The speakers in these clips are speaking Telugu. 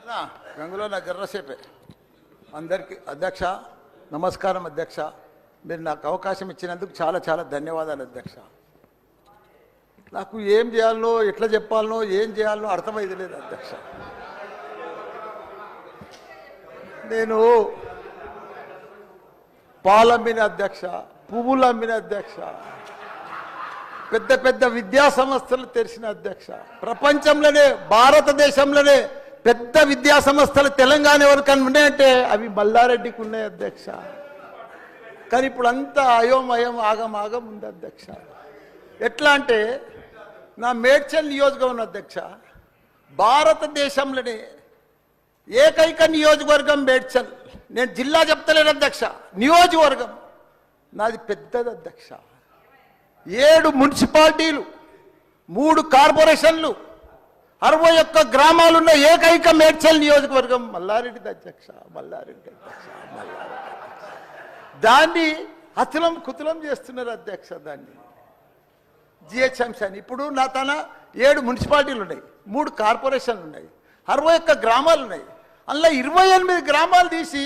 గంగులో నా జర్రసేపే అందరికీ అధ్యక్ష నమస్కారం అధ్యక్ష. మీరు నాకు అవకాశం ఇచ్చినందుకు చాలా చాలా ధన్యవాదాలు అధ్యక్ష. నాకు ఏం చేయాలనో ఎట్లా చెప్పాలనో ఏం చేయాలనో అర్థమైతే లేదు అధ్యక్ష. నేను పాలమ్మిన అధ్యక్ష, పువ్వులు అమ్మిన అధ్యక్ష, పెద్ద పెద్ద విద్యా సంస్థలు తెరిచిన అధ్యక్ష. ప్రపంచంలోనే భారతదేశంలోనే పెద్ద విద్యా సంస్థలు తెలంగాణ ఎవరికన్నా ఉన్నాయంటే అవి మల్లారెడ్డికి ఉన్నాయి అధ్యక్ష. కానీ ఇప్పుడు అంతా అయోమయం ఆగం ఉంది అధ్యక్ష. ఎట్లా అంటే నా మేడ్చల్ నియోజకవర్గం అధ్యక్ష, భారతదేశంలోనే ఏకైక నియోజకవర్గం మేడ్చల్. నేను జిల్లా చెప్తలేను అధ్యక్ష, నియోజకవర్గం నాది పెద్దది అధ్యక్ష. 7 మున్సిపాలిటీలు, 3 కార్పొరేషన్లు, 61 గ్రామాలున్న ఏకైక మేడ్చల్ నియోజకవర్గం మల్లారెడ్డి అధ్యక్ష. దాన్ని అతులం కుతులం చేస్తున్నారు అధ్యక్ష. దాన్ని జిహెచ్ఎంసీ అని ఇప్పుడు నా తన 7 మున్సిపాలిటీలు ఉన్నాయి, 3 కార్పొరేషన్లు ఉన్నాయి, 61 గ్రామాలు ఉన్నాయి. అందులో 28 గ్రామాలు తీసి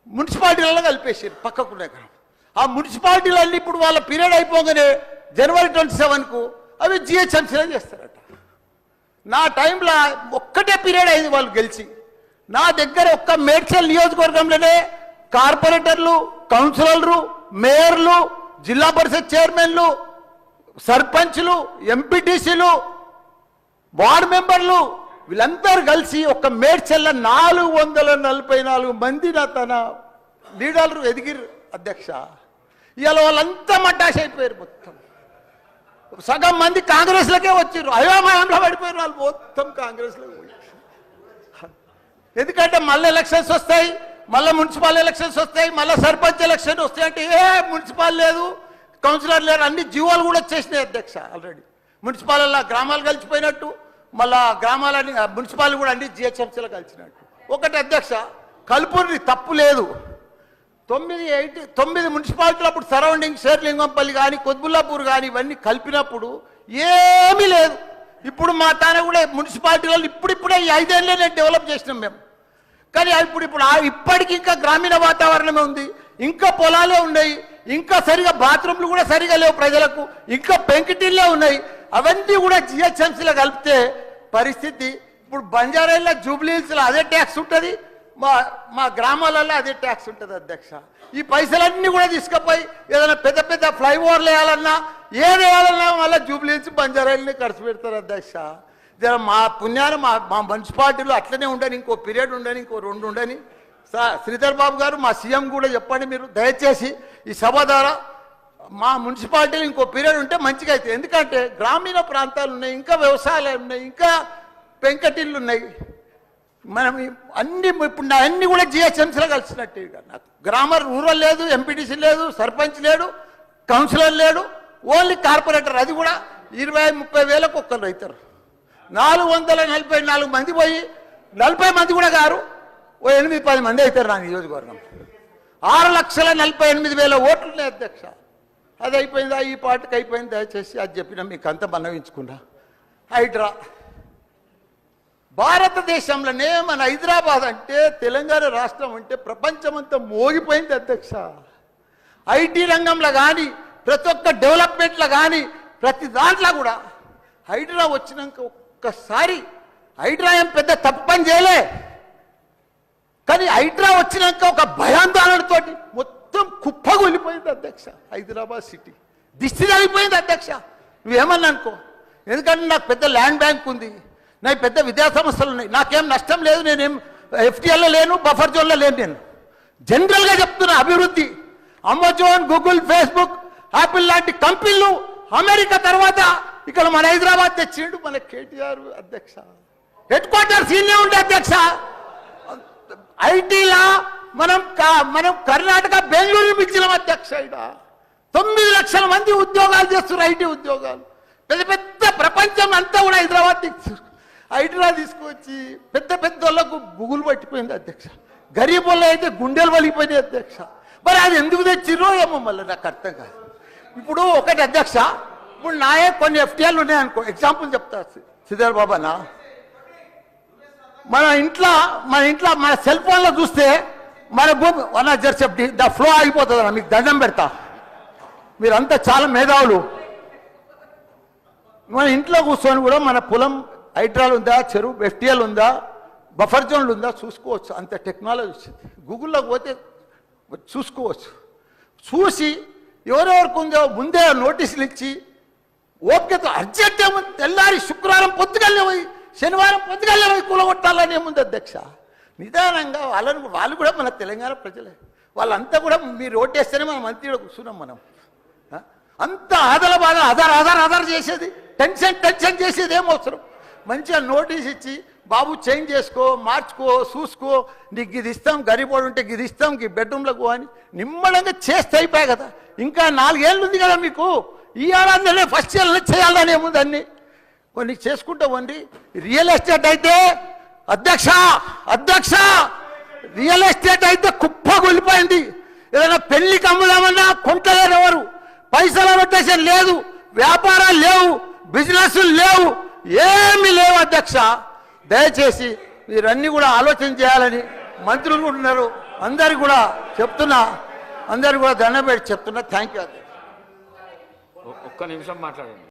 మున్సిపాలిటీలలో కలిపేసారు పక్కకున్న గ్రామం. ఆ మున్సిపాలిటీలన్నీ ఇప్పుడు వాళ్ళ పీరియడ్ అయిపోగానే జనవరి 27కు అవి జిహెచ్ఎంసీలో చేస్తారట. నా టైంలో ఒక్కటే పీరియడ్ అయింది వాళ్ళు గెలిచి. నా దగ్గర ఒక్క మేడ్చల్ నియోజకవర్గంలోనే కార్పొరేటర్లు, కౌన్సిలర్లు, మేయర్లు, జిల్లా పరిషత్ చైర్మన్లు, సర్పంచ్లు, ఎంపీటీసీలు, వార్డు మెంబర్లు వీళ్ళందరూ కలిసి ఒక్క మేడ్చల్లో 444 మంది నా తన లీడర్లు ఎదిగిరు అధ్యక్ష. ఇవాళ వాళ్ళంతా మటాష్ అయిపోయారు. మొత్తం సగం మంది కాంగ్రెస్లకే వచ్చారు, అయోమయంలో పడిపోయారు వాళ్ళు మొత్తం కాంగ్రెస్లో. ఎందుకంటే మళ్ళీ ఎలక్షన్స్ వస్తాయి, మళ్ళీ మున్సిపల్ ఎలక్షన్స్ వస్తాయి, మళ్ళీ సర్పంచ్ ఎలక్షన్ వస్తాయి అంటే మున్సిపల్ లేదు, కౌన్సిలర్ లేరు, అన్ని జీవోలు కూడా వచ్చేసినాయి అధ్యక్ష. ఆల్రెడీ మున్సిపాల్లో గ్రామాలు కలిసిపోయినట్టు, మళ్ళా గ్రామాలని మున్సిపాల్ కూడా అన్ని జిహెచ్ఎంసీలో కలిసినట్టు. ఒకటి అధ్యక్ష, కలుపుని తప్పు లేదు. 9 మున్సిపాలిటీలు అప్పుడు సరౌండింగ్ షేర్లింగంపల్లి కానీ కొద్బుల్లాపూర్ కానీ ఇవన్నీ కలిపినప్పుడు ఏమీ లేదు. ఇప్పుడు మా తాన కూడా మున్సిపాలిటీలలో ఇప్పుడిప్పుడే ఈ 5 ఏళ్ళనే డెవలప్ చేసినాం మేము. కానీ ఇప్పుడు ఇప్పటికి ఇంకా గ్రామీణ వాతావరణమే ఉంది, ఇంకా పొలాలే ఉన్నాయి, ఇంకా సరిగా బాత్రూమ్లు కూడా సరిగా లేవు ప్రజలకు, ఇంకా పెంకిటిల్లే ఉన్నాయి. అవన్నీ కూడా జిహెచ్ఎంసీలో కలిపితే పరిస్థితి ఇప్పుడు బంజారాల్లో జూబ్లీహిల్స్లో అదే ట్యాక్స్ ఉంటుంది, మా గ్రామాలలో అదే ట్యాక్స్ ఉంటుంది అధ్యక్ష. ఈ పైసలన్నీ కూడా తీసుకుపోయి ఏదైనా పెద్ద పెద్ద ఫ్లైఓవర్లు వేయాలన్నా ఏది వేయాలన్నా మళ్ళీ జూబ్లీహిల్స్ బంజారాలని ఖర్చు పెడతారు అధ్యక్ష. మా పుణ్యాన్ని మా మున్సిపాలిటీలో అట్లనే ఉండని, ఇంకో పీరియడ్ ఉండని, ఇంకో 2 ఉండని. శ్రీధర్ బాబు గారు మా సీఎం కూడా చెప్పండి, మీరు దయచేసి ఈ సభ ద్వారా మా మున్సిపాలిటీలో ఇంకో పీరియడ్ ఉంటే మంచిగా అవుతుంది. ఎందుకంటే గ్రామీణ ప్రాంతాలు ఉన్నాయి, ఇంకా వ్యవసాయాలు ఉన్నాయి, ఇంకా పెంకటిళ్ళు ఉన్నాయి. మనం ఇప్పుడు అన్నీ కూడా జిహెచ్ఎంసీలో కలిసినట్టు. నాకు గ్రామర్ రూరల్ లేదు, ఎంపీటీసీ లేదు, సర్పంచ్ లేడు, కౌన్సిలర్ లేడు, ఓన్లీ కార్పొరేటర్. అది కూడా 20-30 వేలకు ఒక్కరు అవుతారు. 444 మంది పోయి 40 మంది కూడా గారు 8-10 మంది అవుతారు నా నియోజకవర్గం. 6,48,000 ఓట్లు ఉన్నాయి అధ్యక్ష. అది అయిపోయిందా, ఈ పార్టీకి అయిపోయింది. దయచేసి అది చెప్పినా మీకు అంత మనవించుకున్నా. హైడ్రా భారతదేశంలోనే మన హైదరాబాద్ అంటే, తెలంగాణ రాష్ట్రం అంటే ప్రపంచమంతా మోగిపోయింది అధ్యక్ష. ఐటీ రంగంలో కానీ, ప్రతి ఒక్క డెవలప్మెంట్లో కానీ, ప్రతి దాంట్లో కూడా హైడ్రా వచ్చినాక ఒక్కసారి హైడ్రా ఏం పెద్ద తప్పు పని చేయలే. కానీ హైడ్రా వచ్చినాక ఒక భయాందోళనతో మొత్తం కుప్పగొలిపోయింది అధ్యక్ష. హైదరాబాద్ సిటీ దిష్టి తగిలిపోయింది అధ్యక్ష. నువ్వేమన్నా అనుకో, ఎందుకంటే నాకు పెద్ద ల్యాండ్ బ్యాంక్ ఉంది, నాకు పెద్ద విద్యా సంస్థలు ఉన్నాయి, నాకేం నష్టం లేదు, నేనేం ఎఫ్టీఎల్లో లేను, బఫర్ జోన్లో లేను. నేను జనరల్గా చెప్తున్నా, అభివృద్ధి అమెజాన్, గూగుల్, ఫేస్బుక్, యాపిల్ లాంటి కంపెనీలు అమెరికా తర్వాత ఇక్కడ మన హైదరాబాద్ తెచ్చిండు మన కేటీఆర్ అధ్యక్ష. హెడ్ క్వార్టర్స్ ఈయనే ఉండే అధ్యక్ష. ఐటీలా మనం కర్ణాటక బెంగళూరు మించినాం అధ్యక్ష. 9 లక్షల మంది ఉద్యోగాలు చేస్తున్నారు, ఐటీ ఉద్యోగాలు. పెద్ద పెద్ద ప్రపంచం అంతా కూడా హైడ్రా తీసుకొచ్చి పెద్ద పెద్ద వాళ్ళకు బుగులు పట్టిపోయింది అధ్యక్ష. గరీబుల్లో అయితే గుండెలు వలిగిపోయినాయి అధ్యక్ష. మరి అది ఎందుకు తెచ్చిర్రో ఏమో మళ్ళీ నాకు అర్థం కాదు. ఇప్పుడు ఒకటి అధ్యక్ష, ఇప్పుడు నాయే కొన్ని ఎఫ్టీఎల్ ఉన్నాయనుకో, ఎగ్జాంపుల్ చెప్తా శ్రీధర్ బాబా. మన ఇంట్లో మన సెల్ ఫోన్లో చూస్తే మన భూమి వన్ జర్సెప్టి ద ఫ్లో ఆగిపోతుంది అన్న, మీకు దండం పెడతా. మీరంతా చాలా మేధావులు. మన ఇంట్లో కూర్చొని కూడా మన పొలం హైడ్రాల్ ఉందా, చెరువు ఎఫ్టీఎల్ ఉందా, బఫర్ జోన్లు ఉందా చూసుకోవచ్చు. అంత టెక్నాలజీ వచ్చింది. గూగుల్లోకి పోతే చూసుకోవచ్చు. చూసి ఎవరెవరికి ఉందో ముందే నోటీసులు ఇచ్చి ఓపికతో అర్జెంట్ ఏముంది, తెల్లారి శుక్రవారం పొద్దుగల్లే పోయి శనివారం పొద్దుగల్లే పోయి కూలగొట్టాలని ఏముంది అధ్యక్ష. నిదానంగా వాళ్ళు కూడా మన తెలంగాణ ప్రజలే. వాళ్ళంతా కూడా మీరు ఓటేస్తేనే మనం మంత్రిలో కూర్చున్నాం. మనం అంత ఆదల బాధ ఆధార్ చేసేది, టెన్షన్ చేసేది ఏం అవసరం. మంచిగా నోటీస్ ఇచ్చి బాబు చేంజ్ చేసుకో, మార్చుకో, చూసుకో, నీకు ఇది ఇస్తాం, గరీబోడు ఉంటే ఇది ఇస్తాం, ఈ బెడ్రూమ్లకు అని నిమ్మడంగా చేస్తే అయిపోయాయి కదా. ఇంకా 4 ఏళ్ళు ఉంది కదా మీకు. ఈ ఏడాదిలోనే ఫస్ట్ ఇయర్లో చేయాలని ఏముంది అన్ని కొన్ని చేసుకుంటా వండి. రియల్ ఎస్టేట్ అయితే అధ్యక్ష రియల్ ఎస్టేట్ అయితే కుప్ప కూలిపోయింది. ఏదైనా పెళ్లికి అమ్ముదామన్నా కొంటలేరు ఎవరు, పైసల రొటేషన్ లేదు, వ్యాపారాలు లేవు, బిజినెస్ లేవు, ఏమీ లేవు అధ్యక్ష. దయచేసి మీరన్నీ కూడా ఆలోచన చేయాలని మంత్రులు కూడా ఉన్నారు. అందరికి కూడా చెప్తున్నా, అందరికి కూడా దండం పెట్టి చెప్తున్నా. Thank you. ఒక్క నిమిషం మాట్లాడండి.